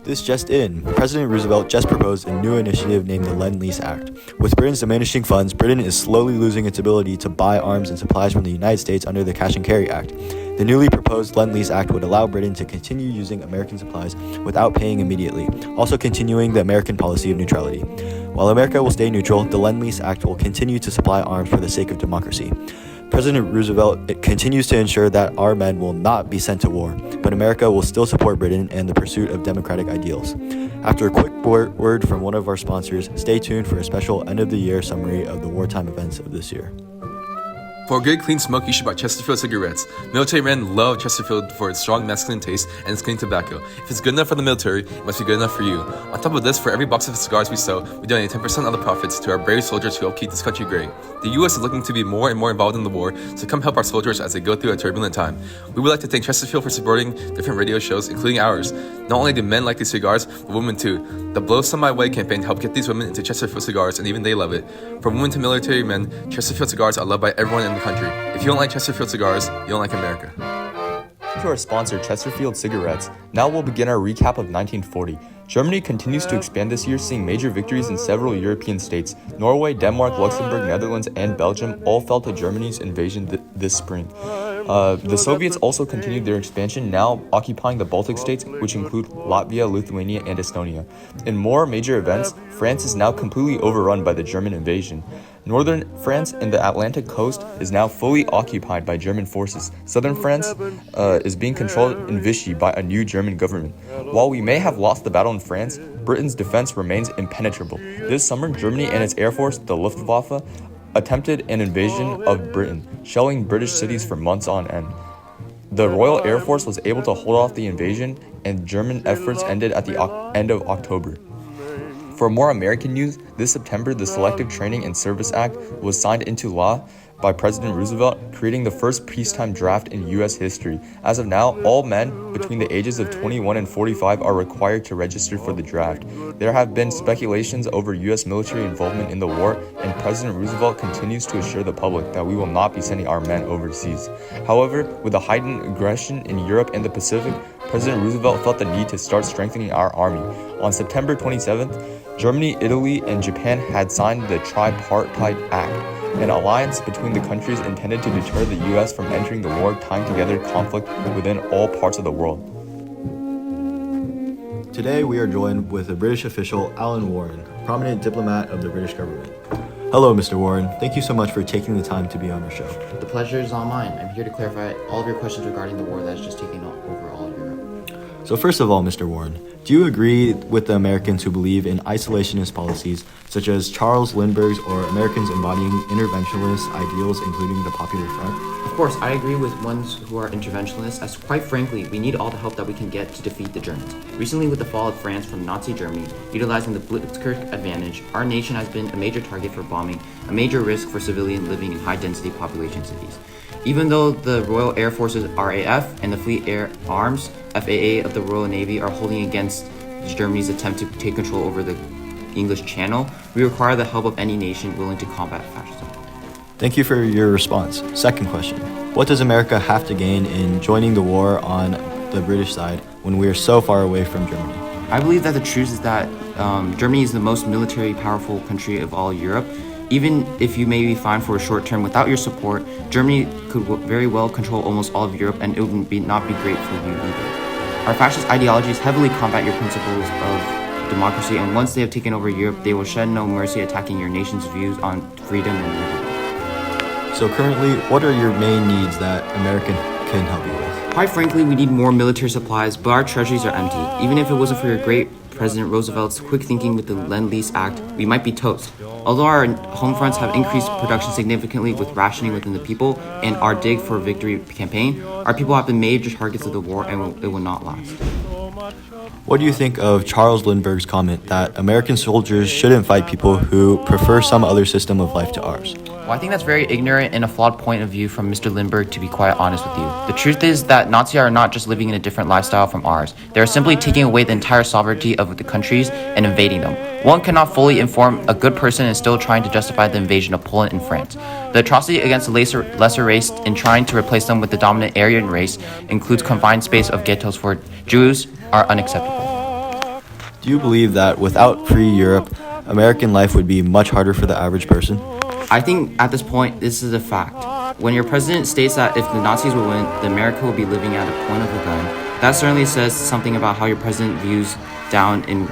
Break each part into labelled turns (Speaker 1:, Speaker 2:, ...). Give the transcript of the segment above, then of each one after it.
Speaker 1: This just in, President Roosevelt just proposed a new initiative named the Lend-Lease Act. With Britain's diminishing funds, Britain is slowly losing its ability to buy arms and supplies from the United States under the Cash and Carry Act. The newly proposed Lend-Lease Act would allow Britain to continue using American supplies without paying immediately, also continuing the American policy of neutrality. While America will stay neutral, the Lend-Lease Act will continue to supply arms for the sake of democracy. President Roosevelt continues to ensure that our men will not be sent to war, but America will still support Britain and the pursuit of democratic ideals. After a quick word from one of our sponsors, stay tuned for a special end-of-the-year summary of the wartime events of this year.
Speaker 2: For a good clean smoke, you should buy Chesterfield cigarettes. Military men love Chesterfield for its strong masculine taste and its clean tobacco. If it's good enough for the military, it must be good enough for you. On top of this, for every box of cigars we sell, we donate 10% of the profits to our brave soldiers who help keep this country great. The U.S. is looking to be more and more involved in the war, so come help our soldiers as they go through a turbulent time. We would like to thank Chesterfield for supporting different radio shows, including ours. Not only do men like these cigars, but women too. The Blow Some My Way campaign helped get these women into Chesterfield cigars, and even they love it. From women to military men, Chesterfield cigars are loved by everyone in the country. If you don't like Chesterfield cigars, you don't like America.
Speaker 3: To our sponsor, Chesterfield Cigarettes. Now we'll begin our recap of 1940. Germany continues to expand this year, seeing major victories in several European states. Norway, Denmark, Luxembourg, Netherlands, and Belgium all fell to Germany's invasion this spring. The Soviets also continued their expansion, now occupying the Baltic states, which include Latvia, Lithuania, and Estonia. In more major events, France is now completely overrun by the German invasion. Northern France and the Atlantic coast is now fully occupied by German forces. Southern France is being controlled in Vichy by a new German government. While we may have lost the battle in France, Britain's defense remains impenetrable. This summer, Germany and its air force, the Luftwaffe, attempted an invasion of Britain, shelling British cities for months on end. The Royal Air Force was able to hold off the invasion, and German efforts ended at the end of October. For more American news, this September, the Selective Training and Service Act was signed into law by President Roosevelt, creating the first peacetime draft in U.S. history. As of now, all men between the ages of 21 and 45 are required to register for the draft. There have been speculations over U.S. military involvement in the war, and President Roosevelt continues to assure the public that we will not be sending our men overseas. However, with the heightened aggression in Europe and the Pacific, President Roosevelt felt the need to start strengthening our army. On September 27th, Germany, Italy, and Japan had signed the Tripartite Act, an alliance between the countries intended to deter the U.S. from entering the war, tying together conflict within all parts of the world.
Speaker 1: Today we are joined with a British official, Alan Warren, a prominent diplomat of the British government. Hello, Mr. Warren. Thank you so much for taking the time to be on our show.
Speaker 4: The pleasure is all mine. I'm here to clarify all of your questions regarding the war that has just taken over all of Europe.
Speaker 1: So first of all, Mr. Warren, do you agree with the Americans who believe in isolationist policies, such as Charles Lindbergh's, or Americans embodying interventionist ideals, including the Popular Front?
Speaker 4: Of course, I agree with ones who are interventionists, as quite frankly, we need all the help that we can get to defeat the Germans. Recently, with the fall of France from Nazi Germany, utilizing the Blitzkrieg advantage, our nation has been a major target for bombing, a major risk for civilians living in high-density population cities. Even though the Royal Air Force's RAF and the Fleet Air Arms FAA of the Royal Navy are holding against Germany's attempt to take control over the English Channel, we require the help of any nation willing to combat fascism.
Speaker 1: Thank you for your response. Second question. What does America have to gain in joining the war on the British side when we are so far away from Germany?
Speaker 4: I believe that the truth is that Germany is the most military powerful country of all Europe. Even if you may be fine for a short term, without your support, Germany could very well control almost all of Europe, and it would not be great for you either. Our fascist ideologies heavily combat your principles of democracy, and once they have taken over Europe, they will shed no mercy attacking your nation's views on freedom and liberty.
Speaker 1: So currently, what are your main needs that America can help you with?
Speaker 4: Quite frankly, we need more military supplies, but our treasuries are empty. Even if it wasn't for your great President Roosevelt's quick thinking with the Lend-Lease Act, we might be toast. Although our home fronts have increased production significantly with rationing within the people and our Dig for Victory campaign, our people have been major targets of the war, and it will not last.
Speaker 1: What do you think of Charles Lindbergh's comment that American soldiers shouldn't fight people who prefer some other system of life to ours?
Speaker 4: Well, I think that's very ignorant and a flawed point of view from Mr. Lindbergh, to be quite honest with you. The truth is that Nazis are not just living in a different lifestyle from ours. They are simply taking away the entire sovereignty of the countries and invading them. One cannot fully inform a good person and still trying to justify the invasion of Poland and France. The atrocity against the lesser race in trying to replace them with the dominant Aryan race includes confined space of ghettos for Jews are unacceptable.
Speaker 1: Do you believe that without free Europe, American life would be much harder for the average person?
Speaker 4: I think at this point, this is a fact. When your president states that if the Nazis would win, the America will be living at a point of a gun, that certainly says something about how your president views down in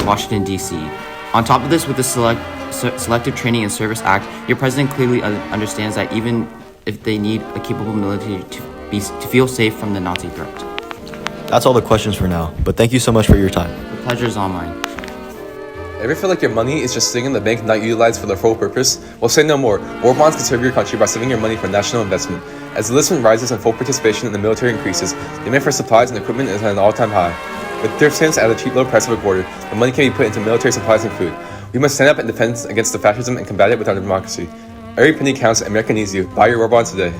Speaker 4: Washington, D.C. On top of this, with the Selective Training and Service Act, your president clearly understands that even if they need a capable military to feel safe from the Nazi threat.
Speaker 1: That's all the questions for now, but thank you so much for your time.
Speaker 4: The pleasure is all mine.
Speaker 2: Ever feel like your money is just sitting in the bank not utilized for their full purpose? Well, say no more. War bonds can serve your country by saving your money for national investment. As the enlistment rises and full participation in the military increases, demand for supplies and equipment is at an all-time high. With thrift stamps at a cheap low price of a quarter, the money can be put into military supplies and food. We must stand up in defense against the fascism and combat it with our democracy. Every penny counts, America needs you. Buy your war bonds today.